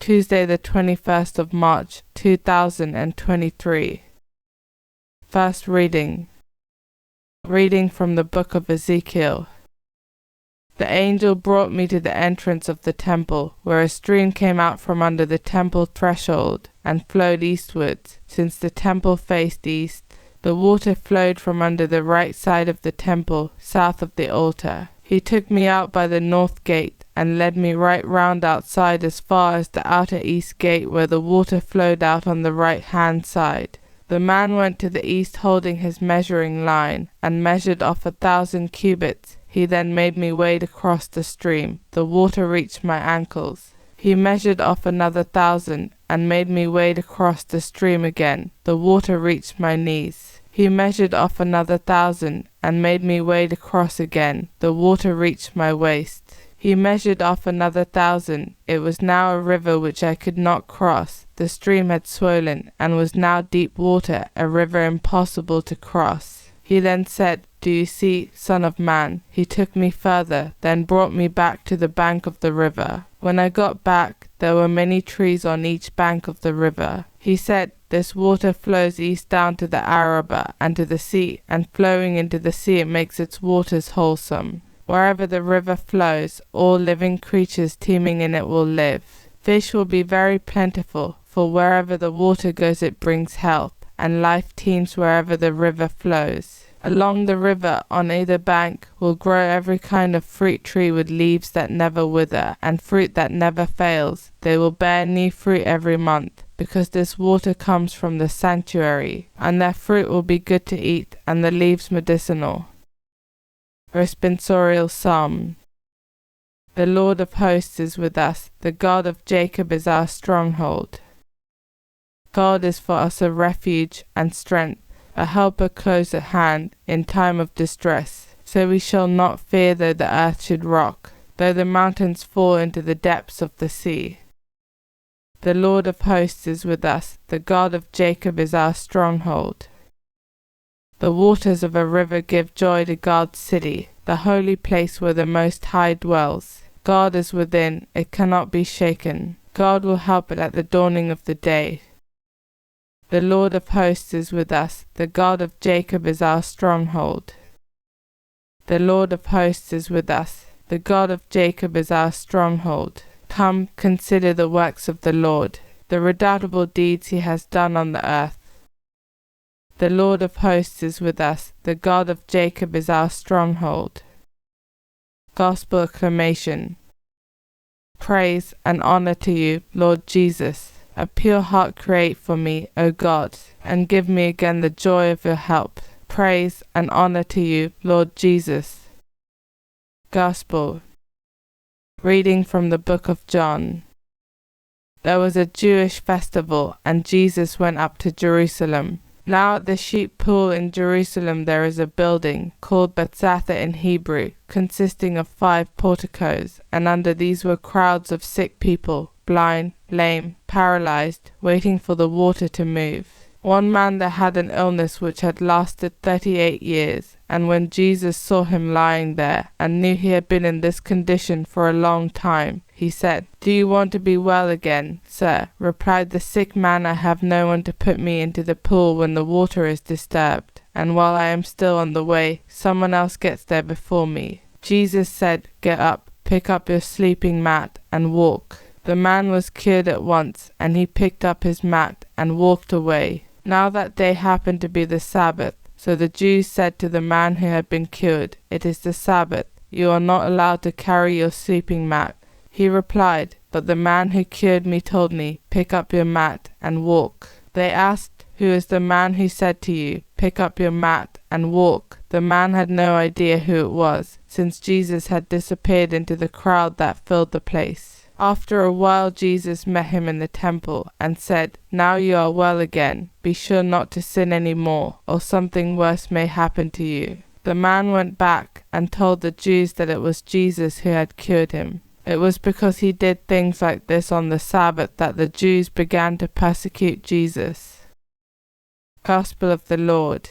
Tuesday the 21st of March 2023. First reading. Reading from the book of Ezekiel. The angel brought me to the entrance of the temple, where a stream came out from under the temple threshold and flowed eastwards, since the temple faced east. The water flowed from under the right side of the temple, south of the altar. He took me out by the north gate and led me right round outside as far as the outer east gate, where the water flowed out on the right-hand side. The man went to the east holding his measuring line, and measured off 1,000 cubits. He then made me wade across the stream. The water reached my ankles. He measured off another 1,000, and made me wade across the stream again. The water reached my knees. He measured off another 1,000, and made me wade across again. The water reached my waist. He measured off another 1,000. It was now a river which I could not cross. The stream had swollen, and was now deep water, a river impossible to cross. He then said, "Do you see, Son of Man?" He took me further, then brought me back to the bank of the river. When I got back, there were many trees on each bank of the river. He said, "This water flows east down to the Arabah and to the sea, and flowing into the sea it makes its waters wholesome. Wherever the river flows, all living creatures teeming in it will live. Fish will be very plentiful, for wherever the water goes it brings health, and life teems wherever the river flows. Along the river, on either bank, will grow every kind of fruit tree with leaves that never wither, and fruit that never fails. They will bear new fruit every month, because this water comes from the sanctuary, and their fruit will be good to eat, and the leaves medicinal." Responsorial Psalm. The Lord of hosts is with us, the God of Jacob is our stronghold. God is for us a refuge and strength, a helper close at hand in time of distress. So we shall not fear though the earth should rock, though the mountains fall into the depths of the sea. The Lord of hosts is with us, the God of Jacob is our stronghold. The waters of a river give joy to God's city, the holy place where the Most High dwells. God is within, it cannot be shaken. God will help it at the dawning of the day. The Lord of hosts is with us, the God of Jacob is our stronghold. The Lord of hosts is with us, the God of Jacob is our stronghold. Come, consider the works of the Lord, the redoubtable deeds he has done on the earth. The Lord of hosts is with us, the God of Jacob is our stronghold. Gospel acclamation. Praise and honor to you, Lord Jesus. A pure heart create for me, O God, and give me again the joy of your help. Praise and honor to you, Lord Jesus. Gospel. Reading from the book of John. There was a Jewish festival, and Jesus went up to Jerusalem. Now at the sheep pool in Jerusalem there is a building, called Bethesda in Hebrew, consisting of 5 porticos, and under these were crowds of sick people, blind, lame, paralyzed, waiting for the water to move. One man that had an illness which had lasted 38 years, and when Jesus saw him lying there, and knew he had been in this condition for a long time, he said, "Do you want to be well again, sir?" Replied the sick man, "I have no one to put me into the pool when the water is disturbed, and while I am still on the way, someone else gets there before me." Jesus said, "Get up, pick up your sleeping mat, and walk." The man was cured at once, and he picked up his mat and walked away. Now that day happened to be the Sabbath, so the Jews said to the man who had been cured, "It is the Sabbath. You are not allowed to carry your sleeping mat." He replied, "But the man who cured me told me, 'Pick up your mat and walk.'" They asked, "Who is the man who said to you, 'Pick up your mat and walk'?" The man had no idea who it was, since Jesus had disappeared into the crowd that filled the place. After a while Jesus met him in the temple and said, "Now you are well again. Be sure not to sin any more, or something worse may happen to you." The man went back and told the Jews that it was Jesus who had cured him. It was because he did things like this on the Sabbath that the Jews began to persecute Jesus. Gospel of the Lord.